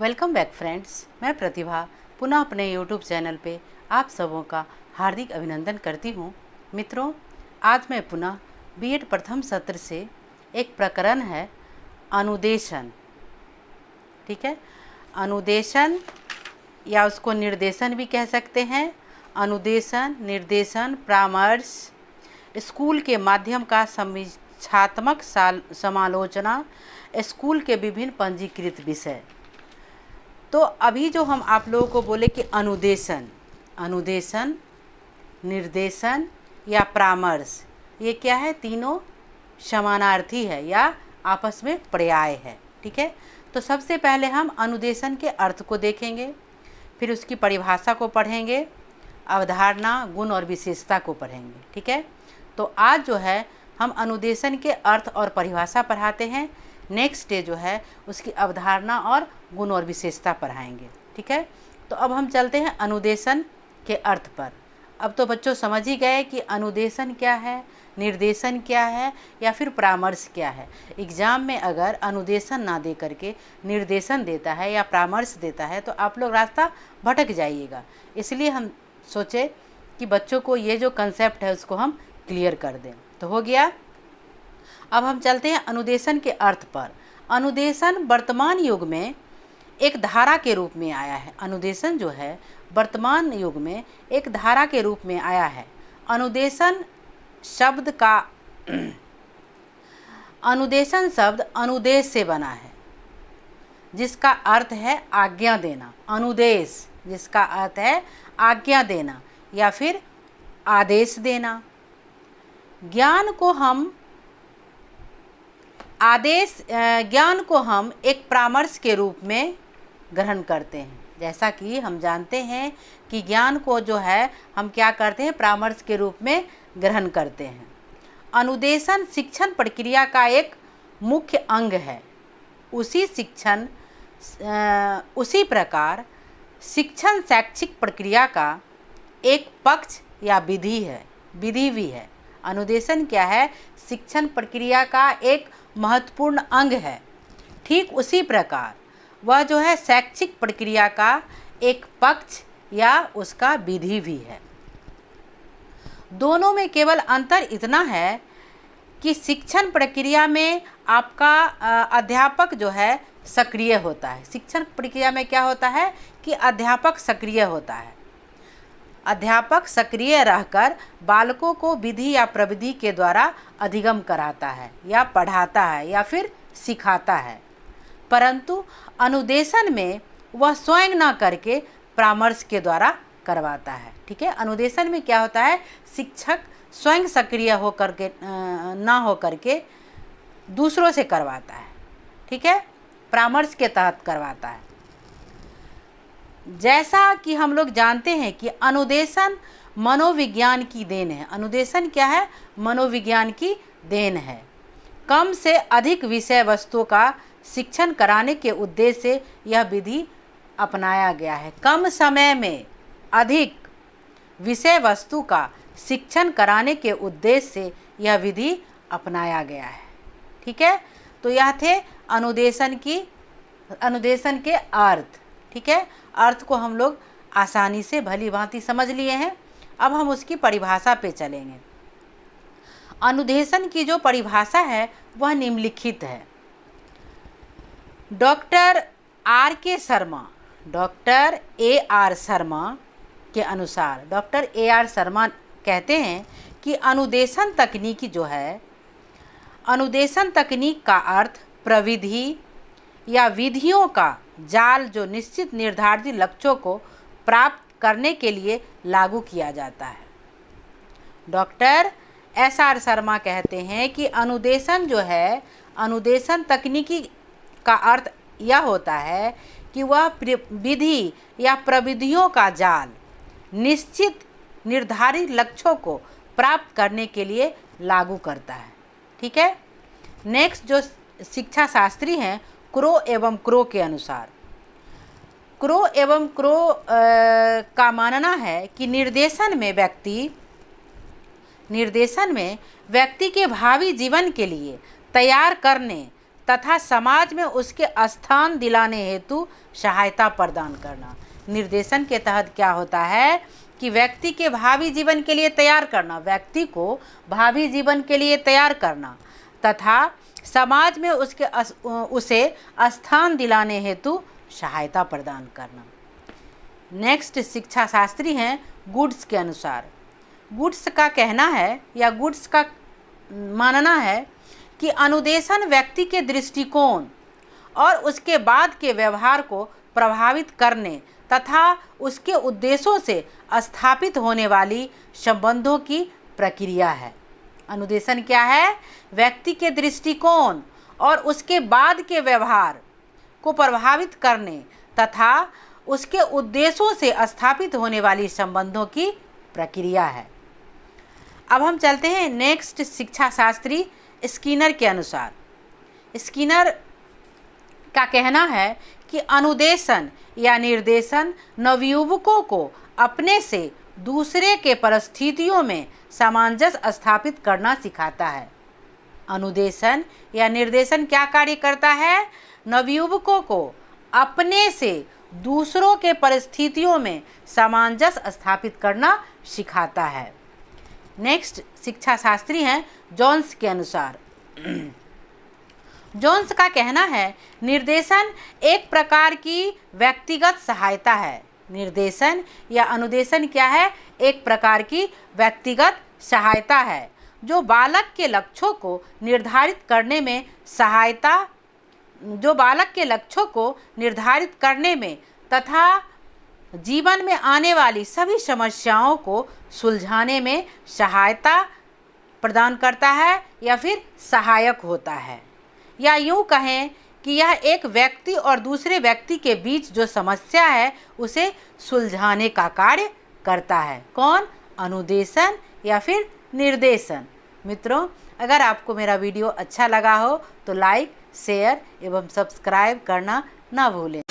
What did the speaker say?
Welcome back friends, मैं प्रतिभा पुनः अपने यूट्यूब चैनल पे आप सबों का हार्दिक अभिनंदन करती हूँ। मित्रों, आज मैं पुनः बीएड प्रथम सत्र से एक प्रकरण है अनुदेशन। ठीक है, अनुदेशन या उसको निर्देशन भी कह सकते हैं। अनुदेशन, निर्देशन, परामर्श, स्कूल के माध्यम का समीक्षात्मक समालोचना, स्कूल के विभिन्न पंजीकृत विषय। तो अभी जो हम आप लोगों को बोले कि अनुदेशन, निर्देशन या परामर्श, ये क्या है? तीनों समानार्थी है या आपस में पर्याय है। ठीक है, तो सबसे पहले हम अनुदेशन के अर्थ को देखेंगे, फिर उसकी परिभाषा को पढ़ेंगे, अवधारणा, गुण और विशेषता को पढ़ेंगे। ठीक है, तो आज जो है हम अनुदेशन के अर्थ और परिभाषा पढ़ाते हैं। नेक्स्ट डे जो है उसकी अवधारणा और गुण और विशेषता पढ़ाएंगे। ठीक है, तो अब हम चलते हैं अनुदेशन के अर्थ पर। अब तो बच्चों समझ ही गए कि अनुदेशन क्या है, निर्देशन क्या है या फिर परामर्श क्या है। एग्ज़ाम में अगर अनुदेशन ना दे करके निर्देशन देता है या परामर्श देता है तो आप लोग रास्ता भटक जाइएगा। इसलिए हम सोचे कि बच्चों को ये जो कंसेप्ट है उसको हम क्लियर कर दें। तो हो गया। अब हम चलते हैं अनुदेशन के अर्थ पर। अनुदेशन वर्तमान युग में एक धारा के रूप में आया है। अनुदेशन जो है वर्तमान युग में एक धारा के रूप में आया है। अनुदेशन शब्द का अनुदेशन शब्द अनुदेश से बना है, जिसका अर्थ है आज्ञा देना। अनुदेश जिसका अर्थ है आज्ञा देना या फिर आदेश देना। ज्ञान को हम एक परामर्श के रूप में ग्रहण करते हैं। जैसा कि हम जानते हैं कि ज्ञान को जो है हम क्या करते हैं? परामर्श के रूप में ग्रहण करते हैं। अनुदेशन शिक्षण प्रक्रिया का एक मुख्य अंग है। उसी प्रकार शिक्षण शैक्षिक प्रक्रिया का एक पक्ष या विधि भी है। अनुदेशन क्या है? शिक्षण प्रक्रिया का एक महत्वपूर्ण अंग है। ठीक उसी प्रकार वह जो है शैक्षिक प्रक्रिया का एक पक्ष या उसका विधि भी है। दोनों में केवल अंतर इतना है कि शिक्षण प्रक्रिया में आपका अध्यापक जो है सक्रिय होता है। शिक्षण प्रक्रिया में क्या होता है कि अध्यापक सक्रिय होता है। अध्यापक सक्रिय रहकर बालकों को विधि या प्रविधि के द्वारा अधिगम कराता है या पढ़ाता है या फिर सिखाता है। परंतु अनुदेशन में वह स्वयं ना करके परामर्श के द्वारा करवाता है। ठीक है, अनुदेशन में क्या होता है? शिक्षक स्वयं सक्रिय होकर के ना होकर के दूसरों से करवाता है। ठीक है, परामर्श के तहत करवाता है। जैसा कि हम लोग जानते हैं कि अनुदेशन मनोविज्ञान की देन है। अनुदेशन क्या है? मनोविज्ञान की देन है। कम से अधिक विषय वस्तु का शिक्षण कराने के उद्देश्य से यह विधि अपनाया गया है। कम समय में अधिक विषय वस्तु का शिक्षण कराने के उद्देश्य से यह विधि अपनाया गया है। ठीक है, तो यह थे अनुदेशन के अर्थ। ठीक है, अर्थ को हम लोग आसानी से भली भांति समझ लिए हैं। अब हम उसकी परिभाषा पे चलेंगे। अनुदेशन की जो परिभाषा है वह निम्नलिखित है। Doctor AR. शर्मा के अनुसार, डॉक्टर ए.आर. शर्मा कहते हैं कि अनुदेशन तकनीक का अर्थ प्रविधि या विधियों का जाल जो निश्चित निर्धारित लक्ष्यों को प्राप्त करने के लिए लागू किया जाता है। Doctor SR. शर्मा कहते हैं कि अनुदेशन तकनीकी का अर्थ यह होता है कि वह विधि या प्रविधियों का जाल निश्चित निर्धारित लक्ष्यों को प्राप्त करने के लिए लागू करता है। ठीक है, नेक्स्ट जो शिक्षा शास्त्री हैं क्रो एवं क्रो के अनुसार, का मानना है कि निर्देशन में व्यक्ति के भावी जीवन के लिए तैयार करने तथा समाज में उसके स्थान दिलाने हेतु सहायता प्रदान करना। निर्देशन के तहत क्या होता है कि व्यक्ति के भावी जीवन के लिए तैयार करना, व्यक्ति को भावी जीवन के लिए तैयार करना तथा समाज में उसे स्थान दिलाने हेतु सहायता प्रदान करना। नेक्स्ट शिक्षा शास्त्री हैं गुड्स के अनुसार। गुड्स का कहना है या गुड्स का मानना है कि अनुदेशन व्यक्ति के दृष्टिकोण और उसके बाद के व्यवहार को प्रभावित करने तथा उसके उद्देश्यों से स्थापित होने वाली संबंधों की प्रक्रिया है। अनुदेशन क्या है? व्यक्ति के दृष्टिकोण और उसके बाद के व्यवहार को प्रभावित करने तथा उसके उद्देश्यों से स्थापित होने वाली संबंधों की प्रक्रिया है। अब हम चलते हैं नेक्स्ट शिक्षा शास्त्री स्किनर के अनुसार। स्किनर का कहना है कि अनुदेशन या निर्देशन नवयुवकों को अपने से दूसरे के परिस्थितियों में सामंजस्य स्थापित करना सिखाता है। अनुदेशन या निर्देशन क्या कार्य करता है? नवयुवकों को अपने से दूसरों के परिस्थितियों में सामंजस्य स्थापित करना सिखाता है। नेक्स्ट शिक्षा शास्त्री हैं जोन्स के अनुसार। जोन्स का कहना है निर्देशन एक प्रकार की व्यक्तिगत सहायता है। निर्देशन या अनुदेशन क्या है? एक प्रकार की व्यक्तिगत सहायता है जो बालक के लक्ष्यों को निर्धारित करने में तथा जीवन में आने वाली सभी समस्याओं को सुलझाने में सहायता प्रदान करता है या फिर सहायक होता है। या यूँ कहें कि यह एक व्यक्ति और दूसरे व्यक्ति के बीच जो समस्या है उसे सुलझाने का कार्य करता है। कौन? अनुदेशन या फिर निर्देशन। मित्रों, अगर आपको मेरा वीडियो अच्छा लगा हो तो लाइक, शेयर एवं सब्सक्राइब करना ना भूलें।